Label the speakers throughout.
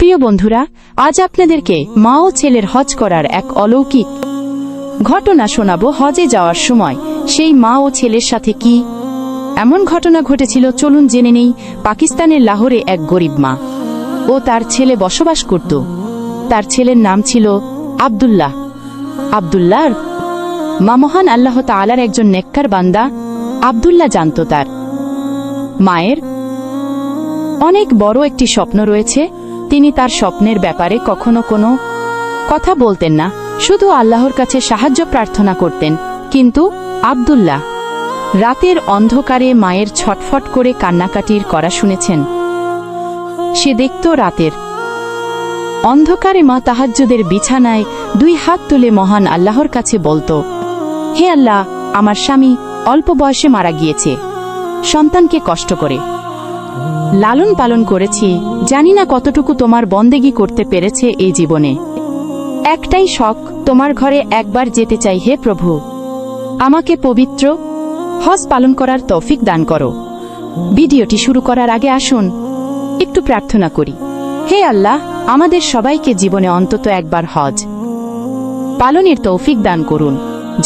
Speaker 1: প্রিয় বন্ধুরা, আজ আপনাদেরকে মা ও ছেলের হজ করার এক অলৌকিক ঘটনা শোনাবো। হজে যাওয়ার সময় সেই মা ও ছেলের সাথে কি এমন ঘটনা ঘটেছিল, চলুন জেনে নেই। পাকিস্তানের লাহোরে এক গরিব মা ও তার ছেলে বসবাস করত। তার ছেলের নাম ছিল আব্দুল্লাহ। আব্দুল্লাহর মা মহান আল্লাহ তাআলার একজন নেককার বান্দা। আব্দুল্লাহ জানত তার মায়ের অনেক বড় একটি স্বপ্ন রয়েছে। তিনি তার স্বপ্নের ব্যাপারে কখনো কোনো কথা বলতেন না, শুধু আল্লাহর কাছে সাহায্য প্রার্থনা করতেন। কিন্তু আব্দুল্লাহ রাতের অন্ধকারে মায়ের ছটফট করে কান্নাকাটির করা শুনেছেন। সে দেখত রাতের অন্ধকারে মা তাহাজ্জুদের বিছানায় দুই হাত তুলে মহান আল্লাহর কাছে বলত, হে আল্লাহ, আমার স্বামী অল্প বয়সে মারা গিয়েছে, সন্তানকে কষ্ট করে লালন পালন করেছি, জানি না কতটুকু তোমার বন্দেগী করতে পেরেছে এই জীবনে। একটাই শখ, তোমার ঘরে একবার যেতে চাই। হে প্রভু, আমাকে পবিত্র হজ পালন করার তৌফিক দান করো। ভিডিওটি শুরু করার আগে আসুন একটু প্রার্থনা করি। হে আল্লাহ, আমাদের সবাইকে জীবনে অন্তত একবার হজ পালনের তৌফিক দান করুন।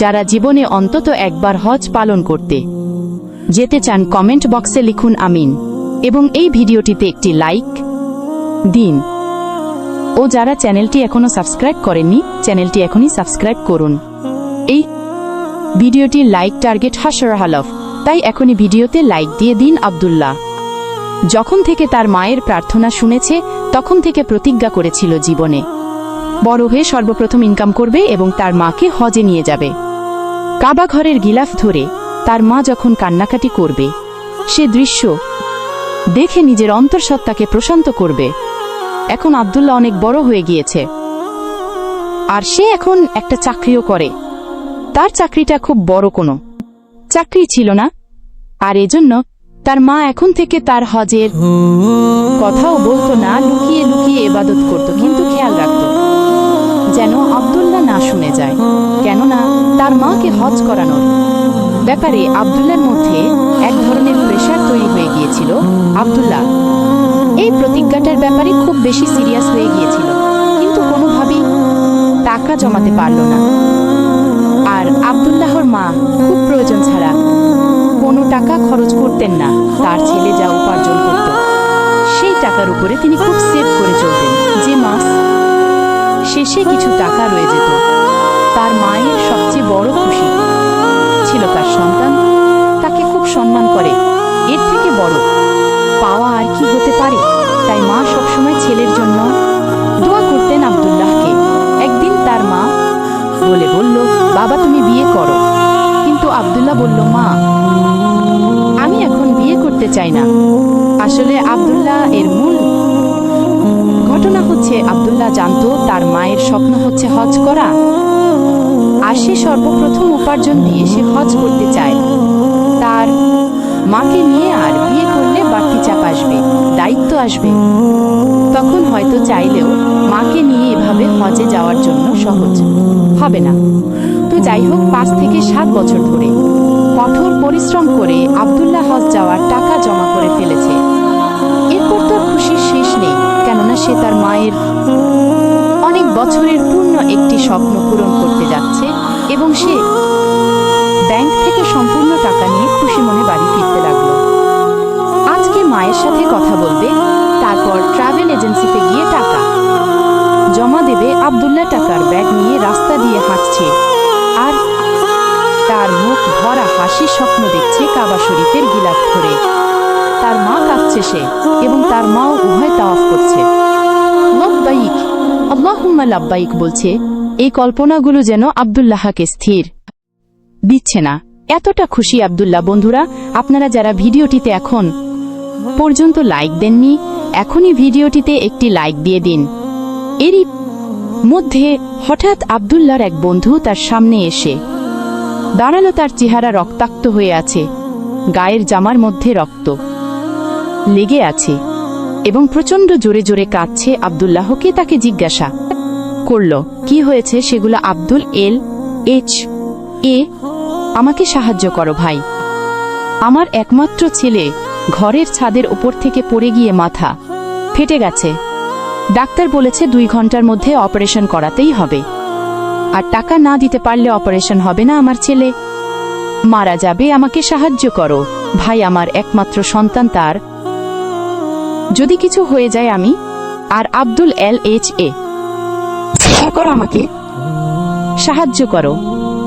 Speaker 1: যারা জীবনে অন্তত একবার হজ পালন করতে যেতে চান, কমেন্ট বক্সে লিখুন আমিন এবং এই ভিডিওটিতে একটি লাইক দিন। ও যারা চ্যানেলটি এখনো সাবস্ক্রাইব করেননি, চ্যানেলটি এখনই সাবস্ক্রাইব করুন। এই ভিডিওটির লাইক টার্গেট হাসরাহালফ, তাই এখনই ভিডিওতে লাইক দিয়ে দিন। আব্দুল্লাহ যখন থেকে তার মায়ের প্রার্থনা শুনেছে, তখন থেকে প্রতিজ্ঞা করেছিল জীবনে বড় হয়ে সর্বপ্রথম ইনকাম করবে এবং তার মাকে হজে নিয়ে যাবে। কাবা ঘরের গিলাফ ধরে তার মা যখন কান্নাকাটি করবে, সে দৃশ্য দেখে নিজের অন্তঃসত্ত্বাকে প্রশান্ত করবে। এখন আব্দুল্লাহ অনেক বড় হয়ে গিয়েছে আর সে এখন একটা চাকরিও করে। তার চাকরিটা খুব বড় কোনো চাকরি ছিল না, আর এজন্য তার মা এখন থেকে তার হজের কথাও বলতো না, লুকিয়ে লুকিয়ে ইবাদত করত, কিন্তু খেয়াল রাখত যেন আব্দুল্লাহ না শুনে যায়। কেননা তার মাকে হজ করানোর ব্যাপারে আব্দুল্লাহর মধ্যে এক ধরনের প্রেশার তৈরি হয়ে গিয়েছিল। আব্দুল্লাহ এই প্রতিজ্ঞাটার ব্যাপারে খুব বেশি সিরিয়াস হয়ে গিয়েছিল, কিন্তু কোনোভাবেই টাকা জমাতে পারল না। আর আব্দুল্লাহর মা খুব প্রয়োজন ছাড়া কোনো টাকা খরচ করতেন না। তার ছেলে যা উপার্জন করত, সেই টাকার উপরে তিনি খুব সেভ করে চলতেন, যে মাস শেষে কিছু টাকা রয়ে যেত। তার মায়ের সবচেয়ে বড় খুশি ছিল তার সন্তান তাকে খুব সম্মান করে। এর থেকে বড় পাওয়া আর কি হতে পারে? তাই মা সবসময় ছেলের জন্য দোয়া করতেন আব্দুল্লাহকে। একদিন তার মা বলল, বাবা তুমি বিয়ে করো। কিন্তু আব্দুল্লাহ বলল, মা আমি এখন বিয়ে করতে চাই না। আসলে আব্দুল্লাহ এর মূল ঘটনা হচ্ছে, আব্দুল্লাহ জানতো তার মায়ের স্বপ্ন হচ্ছে হজ করা, আর সে সর্বপ্রথম উপার্জন দিয়ে সে হজ করতে চায়। তার মাকে নিয়ে আর বিয়ে করলে বাড়তি চাপ আসবে, দায়িত্ব আসবে। তখন হয়তো চাইলেও মাকে নিয়ে এভাবে হজে যাওয়ার জন্য সহজ হবে না। তো যাই হোক, 5 থেকে 7 বছর ধরে কঠোর পরিশ্রম করে আব্দুল্লাহ হজ যাওয়ার টাকা জমা করে ফেলেছে। এরপর তোর খুশির শেষ নেই, কেননা সে তার মায়ের অনেক বছরের পূর্ণ একটি স্বপ্ন পূরণ করতে যাচ্ছে এবং সে ব্যাংক থেকে সম্পূর্ণ টাকা নিয়ে খুশি মনে বাড়ি ফিরতে লাগলো। আজকে মায়ের সাথে কথা বলবে, তারপর ট্রাভেল এজেন্সিতে গিয়ে টাকা জমা দেবে। আব্দুল্লাহ টাকার ব্যাগ নিয়ে রাস্তা দিয়ে হাঁটছে আর তার মুখ ভরা হাসি, স্বপ্ন দেখছে কাবা শরীফের গিলাফ ধরে। তার মা কাঁদছে সে এবং তার মাও উভয় তাওয়াফ করছে। লাব্বাইক আল্লাহুম্মা লাব্বাইক বলছে। এই কল্পনাগুলো যেন আব্দুল্লাহকে স্থির দিচ্ছে না। এতটা খুশি আব্দুল্লাহ। বন্ধুরা, আপনারা যারা ভিডিওটিতে এখন পর্যন্ত লাইক দেননি, এখনই ভিডিওটিতে একটি লাইক দিয়ে দিন। এরই মধ্যে হঠাৎ আব্দুল্লাহর এক বন্ধু তার সামনে এসে দাঁড়ালো। তার চেহারা রক্তাক্ত হয়ে আছে, গায়ের জামার মধ্যে রক্ত লেগে আছে এবং প্রচণ্ড জোরে জোরে কাঁদছে। আব্দুল্লাহকে তাকে জিজ্ঞাসা করল, কি হয়েছে সেগুলো? আব্দুল আমাকে সাহায্য করো ভাই, আমার একমাত্র ছেলে ঘরের ছাদের উপর থেকে পড়ে গিয়ে মাথা ফেটে গেছে। ডাক্তার বলেছে 2 ঘন্টার মধ্যে অপারেশন করাতেই হবে, আর টাকা না দিতে পারলে অপারেশন হবে না, আমার ছেলে মারা যাবে, আমাকে সাহায্য করো। ভাই আমার একমাত্র সন্তান, তার যদি কিছু হয়ে যায় আমি আর আব্দুল LHA আমাকে সাহায্য করো।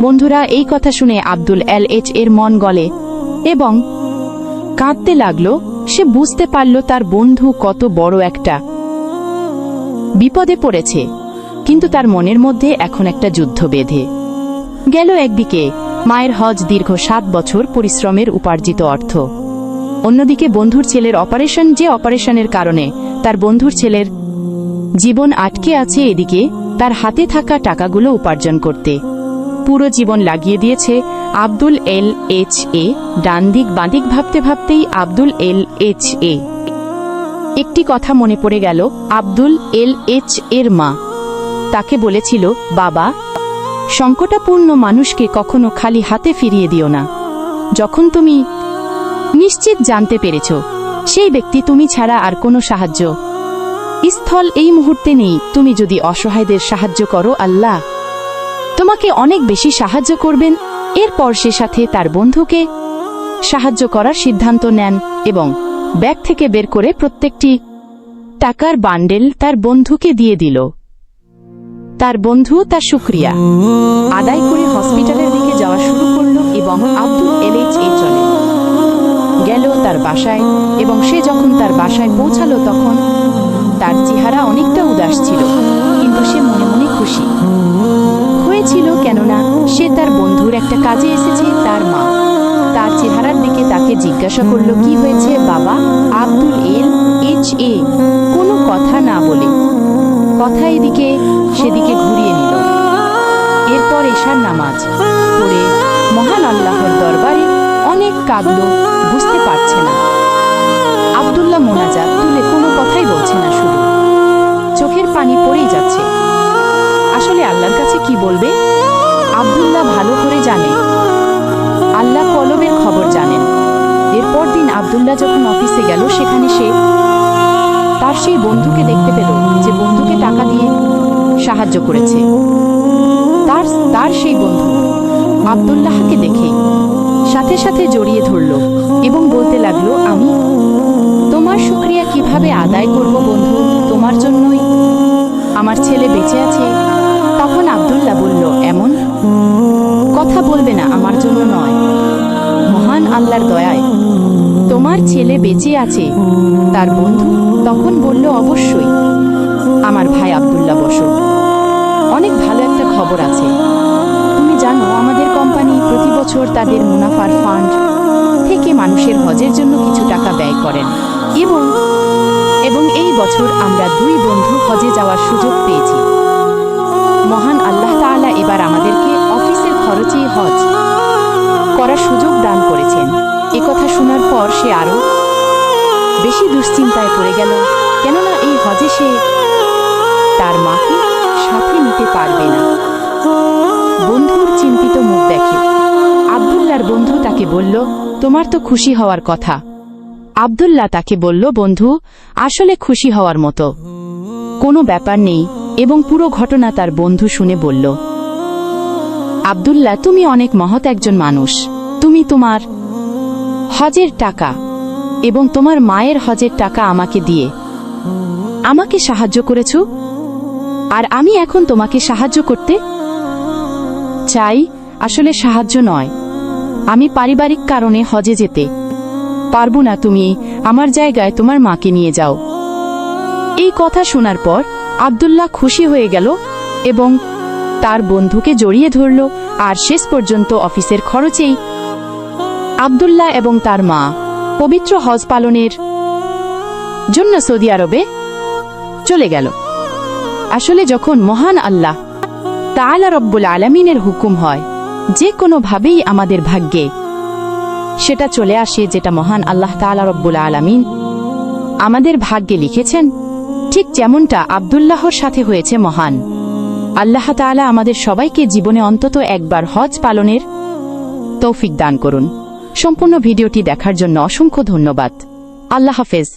Speaker 1: বন্ধুরা, এই কথা শুনে আব্দুল LH এর মন গলে এবং কাঁদতে লাগলো। সে বুঝতে পারল তার বন্ধু কত বড় একটা বিপদে পড়েছে, কিন্তু তার মনের মধ্যে এখন একটা যুদ্ধ বেঁধে গেল। একদিকে মায়ের হজ, দীর্ঘ 7 বছর পরিশ্রমের উপার্জিত অর্থ, অন্যদিকে বন্ধুর ছেলের অপারেশন, যে অপারেশনের কারণে তার বন্ধুর ছেলের জীবন আটকে আছে। এদিকে তার হাতে থাকা টাকাগুলো উপার্জন করতে পুরো জীবন লাগিয়ে দিয়েছে আব্দুল LHA। ডান দিক বাঁদিক ভাবতে ভাবতেই আব্দুল LHA একটি কথা মনে পড়ে গেল। আব্দুল LH এর মা তাকে বলেছিল, বাবা, সংকটাপূর্ণ মানুষকে কখনো খালি হাতে ফিরিয়ে দিও না। যখন তুমি নিশ্চিত জানতে পেরেছ সেই ব্যক্তি তুমি ছাড়া আর কোনো সাহায্য স্থল এই মুহূর্তে নেই, তুমি যদি অসহায়দের সাহায্য করো, আল্লাহ তোমাকে অনেক বেশি সাহায্য করবেন। এরপর সে সাথে তার বন্ধুকে সাহায্য করার সিদ্ধান্ত নেন এবং ব্যাগ থেকে বের করে প্রত্যেকটি টাকার বান্ডেল তার বন্ধুকে দিয়ে দিল। তার বন্ধু তার শুকরিয়া আদায় করে হসপিটালের দিকে যাওয়া শুরু করল এবং আব্দুল LHA চলে গেল তার বাসায়। এবং সে যখন তার বাসায় পৌঁছালো তখন তার চেহারা অনেকটা উদাস ছিল, কিন্তু সে মনে মনে খুশি হয়েছিল, কেননা সে তার বন্ধুর একটা কাজে এসেছে। তার মা তার চেহারার দিকে তাকে জিজ্ঞাসা করল, কি হয়েছে বাবা? আব্দুল LHA কোনো কথা না বলে কথা এদিকে সেদিকে ঘুরিয়ে নিল। এরপর এশার নামাজ পড়ে মহান আল্লাহর দরবারে অনেক কাঁদল, বুঝতে পারছে না। আব্দুল্লাহ মোনাজাত তুলে কোনো কথাই বলছে না, শুধু চোখের পানি পড়েই যাচ্ছে। আসলে আল্লাহর কাছে কি বলবে? আব্দুল্লাহ ভালো করে জানে, আল্লাহ কলবের খবর জানেন। এরপর দিন আব্দুল্লাহ যখন অফিসে গেল, সেখানে সে তার সেই বন্ধুকে দেখতে পেল যে বন্ধুকে টাকা দিয়ে সাহায্য করেছে। তার সেই বন্ধু আব্দুল্লাহকে দেখে সাথে সাথে জড়িয়ে ধরল এবং বলতে লাগলো, আমি তোমার শুকরিয়া কিভাবে আদায় করব বন্ধু? তোমার জন্যই আমার ছেলে বেঁচে আছে। তখন আব্দুল্লাহ বলল, এমন কথা বলবে না, আমার জন্য নয়, মহান আল্লাহর দয়ায় তোমার ছেলে বেঁচে আছে। তার বন্ধু তখন বলল, অবশ্যই আমার ভাই আব্দুল্লাহ, বসো, অনেক ভালো একটা খবর আছে। তুমি জানো আমাদের কোম্পানি প্রতি বছর তাদের মুনাফার ফান্ড থেকে মানুষের হজের জন্য কিছু টাকা ব্যয় করেন এবং এই বছর আমরা 2 বন্ধু হজে যাওয়ার সুযোগ পেয়েছি। মহান আল্লাহ তাআলা এবার আমাদেরকে অফিসের খরচে হজ করার সুযোগ দান করেছেন। একথা শোনার পর সে আরো বেশি দুশ্চিন্তায় পড়ে গেল, কেননা এই হজে সে তার মাকে সাথে নিতে পারবে না। বন্ধুর চিন্তিত মুখ দেখে আব্দুল্লাহর বন্ধু তাকে বলল, তোমার তো খুশি হওয়ার কথা। আব্দুল্লাহ তাকে বলল, বন্ধু, আসলে খুশি হওয়ার মতো কোনো ব্যাপার নেই। এবং পুরো ঘটনা তার বন্ধু শুনে বলল, আব্দুল্লাহ, তুমি অনেক মহৎ একজন মানুষ। তুমি তোমার হজের টাকা এবং তোমার মায়ের হজের টাকা আমাকে দিয়ে আমাকে সাহায্য করেছ, আর আমি এখন তোমাকে সাহায্য করতে চাই। আসলে সাহায্য নয়, আমি পারিবারিক কারণে হজে যেতে পারবো না, তুমি আমার জায়গায় তোমার মাকে নিয়ে যাও। এই কথা শোনার পর আব্দুল্লাহ খুশি হয়ে গেল এবং তার বন্ধুকে জড়িয়ে ধরল। আর শেষ পর্যন্ত অফিসের খরচেই আব্দুল্লাহ এবং তার মা পবিত্র হজ পালনের জন্য সৌদি আরবে চলে গেল। আসলে যখন মহান আল্লাহ তাআলা রব্বুল আলামিনের হুকুম হয়, যে কোনোভাবেই আমাদের ভাগ্যে সেটা চলে আসে, যেটা মহান আল্লাহ তাআলা রব্বুল আলামিন আমাদের ভাগ্যে লিখেছেন, ঠিক যেমনটা আব্দুল্লাহর সাথে হয়েছে। মহান আল্লাহ তাআলা আমাদের সবাইকে জীবনে অন্তত একবার হজ পালনের তৌফিক দান করুন। সম্পূর্ণ ভিডিওটি দেখার জন্য অসংখ্য ধন্যবাদ। আল্লাহ হাফেজ।